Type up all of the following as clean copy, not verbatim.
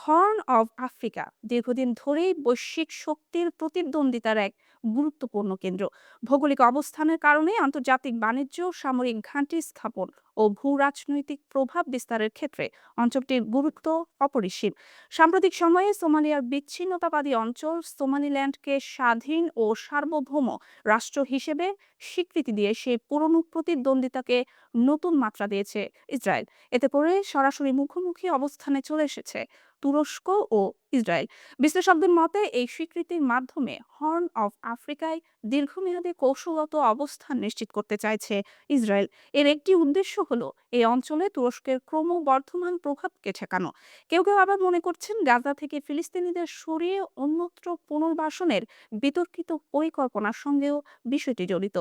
Horn of Africa দীর্ঘদিন ধরেই বৈশ্বিক শক্তির প্রতিদ্বন্দ্বিতার এক গুরুত্বপূর্ণ কেন্দ্র। ভৌগোলিক অবস্থানের কারণে আন্তর্জাতিক বাণিজ্য, সামরিক ঘাঁটি স্থাপন ও ভূ রাজনৈতিক প্রভাব বিস্তারের ক্ষেত্রে অঞ্চলটির গুরুত্ব অপরিসীম। সাম্প্রতিক সময়ে সোমালিয়ার বিচ্ছিন্নতাবাদী অঞ্চল সোমালিল্যান্ডকে স্বাধীন ও সার্বভৌম রাষ্ট্র হিসেবে স্বীকৃতি দিয়ে সেই পুরনো প্রতিদ্বন্দ্বিতাকে নতুন মাত্রা দিয়েছে ইসরায়েল। এতে করে সরাসরি মুখোমুখি অবস্থানে চলে এসেছে তুরস্ক ও ইসরায়েল। বিশ্লেষকদের মতে এই স্বীকৃতির মাধ্যমে হর্ন অফ আফ্রিকায় দীর্ঘমেয়াদী কৌশলগত অবস্থান নিশ্চিত করতে চাইছে ইসরায়েল। এর একটি উদ্দেশ্য হলো এই অঞ্চলে তুরস্কের ক্রমবর্ধমান প্রভাবকে ঠেকানো। কেউ কেউ আবার মনে করছেন গাজা থেকে ফিলিস্তিনিদের সরিয়ে অন্যত্র পুনর্বাসনের বিতর্কিত পরিকল্পনার সঙ্গেও বিষয়টি জড়িত।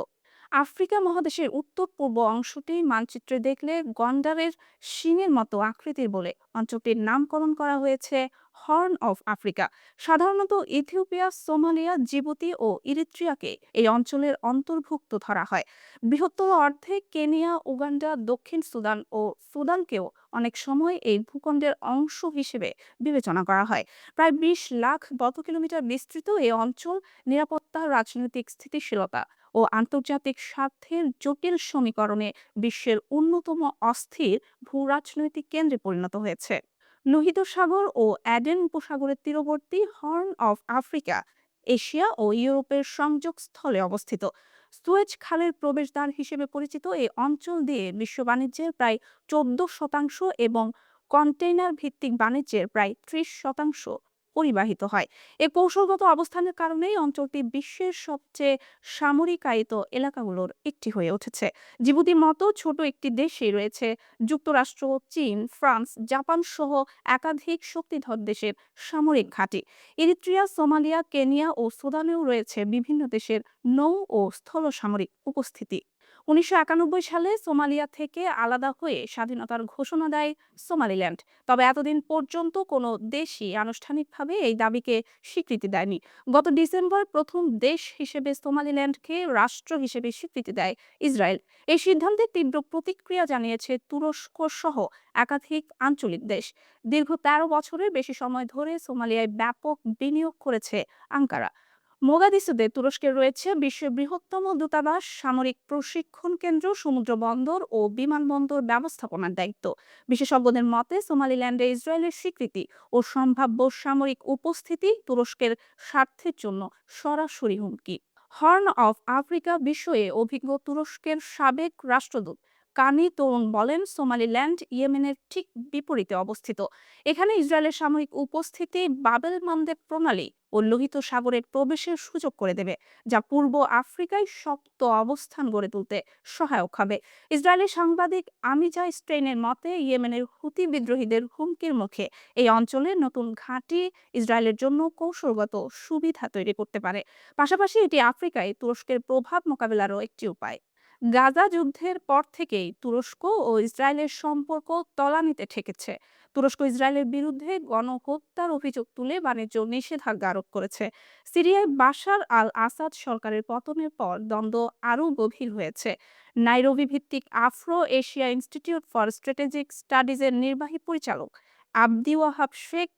আফ্রিকা মহাদেশের উত্তর পূর্ব অংশটি মানচিত্রে দেখলে গন্ডারের শিংয়ের মতো আকৃতির বলে অঞ্চলটির নামকরণ করা হয়েছে হর্ন অফ আফ্রিকা। সাধারণত ইথিওপিয়া, সোমালিয়া, জিবুতি ও ইরিত্রিয়াকে এই অঞ্চলের অন্তর্ভুক্ত ধরা হয়। বৃহত্তর অর্থে কেনিয়া, উগান্ডা, দক্ষিণ সুদান ও সুদানকেও অনেক সময় এই ভূখণ্ডের অংশ হিসেবে বিবেচনা করা হয়। প্রায় ২০ লাখ বর্গকিলোমিটার বিস্তৃত এই অঞ্চল নিরাপত্তা, রাজনৈতিক স্থিতিশীলতা ও আন্তর্জাতিক স্বার্থের জটিল সমীকরণে বিশ্বের অন্যতম অস্থির ভূরাজনৈতিক কেন্দ্রে পরিণত হয়েছে। লোহিত সাগর ও অ্যাডেন উপসাগরের তীরবর্তী হর্ন অফ আফ্রিকা এশিয়া ও ইউরোপের সংযোগস্থলে অবস্থিত। সুয়েজ খালের প্রবেশদ্বার হিসেবে পরিচিত এই অঞ্চল দিয়ে বিশ্ব বাণিজ্যের প্রায় ১৪% এবং কন্টেইনার ভিত্তিক বাণিজ্যের প্রায় ৩০% পরিবাহিত হয়। এই কৌশলগত অবস্থানের কারণেই অঞ্চলটি বিশ্বের সবচেয়ে সামরিকায়িত এলাকাগুলোর একটি হয়ে উঠেছে। জিবুতির মতো ছোট একটি দেশেই রয়েছে যুক্তরাষ্ট্র, চীন, ফ্রান্স, জাপান সহ একাধিক শক্তিধর দেশের সামরিক ঘাঁটি। ইরিত্রিয়া, সোমালিয়া, কেনিয়া ও সুদানেও রয়েছে বিভিন্ন দেশের নৌ ও স্থল সামরিক উপস্থিতি। ১৯৯১ সালে সোমালিয়া থেকে আলাদা হয়ে স্বাধীনতার ঘোষণা দেয় সোমালিল্যান্ড। তবে এতদিন পর্যন্ত কোনো দেশই আনুষ্ঠানিকভাবে এই দাবিকে স্বীকৃতি দেয়নি। গত ডিসেম্বর প্রথম দেশ হিসেবে সোমালিল্যান্ডকে রাষ্ট্র হিসেবে স্বীকৃতি দেয় ইসরায়েল। এই সিদ্ধান্তে তীব্র প্রতিক্রিয়া জানিয়েছে তুরস্ক সহ একাধিক আঞ্চলিক দেশ। দীর্ঘ ১৩ বছরের বেশি সময় ধরে সোমালিয়ায় ব্যাপক বিনিয়োগ করেছে আঙ্কারা। মোগাদিসুতে তুরস্কের রয়েছে বিশ্বের বৃহত্তম দূতাবাস, সামরিক প্রশিক্ষণ কেন্দ্র, সমুদ্র বন্দর ও বিমানবন্দর ব্যবস্থাপনার দায়িত্ব। বিশেষজ্ঞদের মতে সোমালিল্যান্ডে ইসরায়েলের স্বীকৃতি ও সম্ভাব্য সামরিক উপস্থিতি তুরস্কের স্বার্থের জন্য সরাসরি হুমকি। হর্ন অফ আফ্রিকা বিষয়ে অভিজ্ঞ তুরস্কের সাবেক রাষ্ট্রদূত কানি তরুণ বলেন, সোমালিল্যান্ড ইয়েমেনের ঠিক বিপরীতে অবস্থিত। এখানে ইসরায়েলের সামরিক উপস্থিতি বাবেল মানদেব প্রণালী ও লোহিত সাগরের প্রবেশের সুযোগ করে দেবে, যা পূর্ব আফ্রিকায় শক্ত অবস্থান গড়ে তুলতে সহায়ক হবে। ইসরায়েলের সাংবাদিক আমিজা স্ট্রেইনের মতে, ইয়েমেনের হুতি বিদ্রোহীদের হুমকির মুখে এই অঞ্চলে নতুন ঘাঁটি ইসরায়েলের জন্য কৌশলগত সুবিধা তৈরি করতে পারে। পাশাপাশি এটি আফ্রিকায় তুরস্কের প্রভাব মোকাবেলারও একটি উপায়। গাজা যুদ্ধের পর থেকেই তুরস্ক ও ইসরায়েলের সম্পর্ক তলানিতে ঠেকেছে। তুরস্ক ইসরায়েলের বিরুদ্ধে গণহত্যার অভিযোগ তুলে বাণিজ্য নিষেধাজ্ঞা আরোপ করেছে। সিরিয়ায় বাশার আল আসাদ সরকারের পতনের পর দ্বন্দ্ব আরও গভীর হয়েছে। নাইরোবি ভিত্তিক Afro Asia institute for strategic স্টাডিজের নির্বাহী পরিচালক আবদি ওয়াহাব শেখ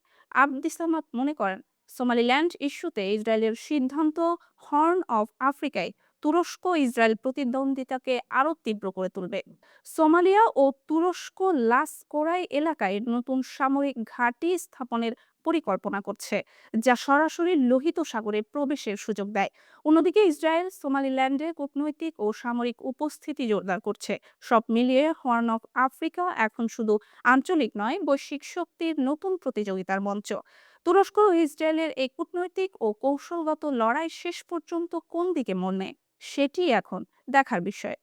আবদিসামাদ মনে করেন, সোমালিল্যান্ড ইস্যুতে ইসরায়েলের সিদ্ধান্ত হর্ন অফ আফ্রিকায় তুরস্ক ইসরায়েল প্রতিদ্বন্দ্বিতাকে আরও তীব্র করে তুলবে। সোমালিয়া ও তুরস্ক লাস কোরাই এলাকায় নতুন সামরিক ঘাঁটি স্থাপনের পরিকল্পনা করছে, যা সরাসরি লোহিত সাগরে প্রবেশের সুযোগ দেয়। অন্যদিকে ইসরায়েল সোমালিল্যান্ডে কূটনৈতিক ও সামরিক উপস্থিতি জোরদার করছে। সব মিলিয়ে হর্ন অফ আফ্রিকা এখন শুধু আঞ্চলিক নয়, বৈশ্বিক শক্তির নতুন প্রতিযোগিতার মঞ্চ। তুরস্ক ও ইসরায়েলের এই কূটনৈতিক ও কৌশলগত লড়াই শেষ পর্যন্ত কোন দিকে মোড় নেয়, সেটি এখন দেখার বিষয়।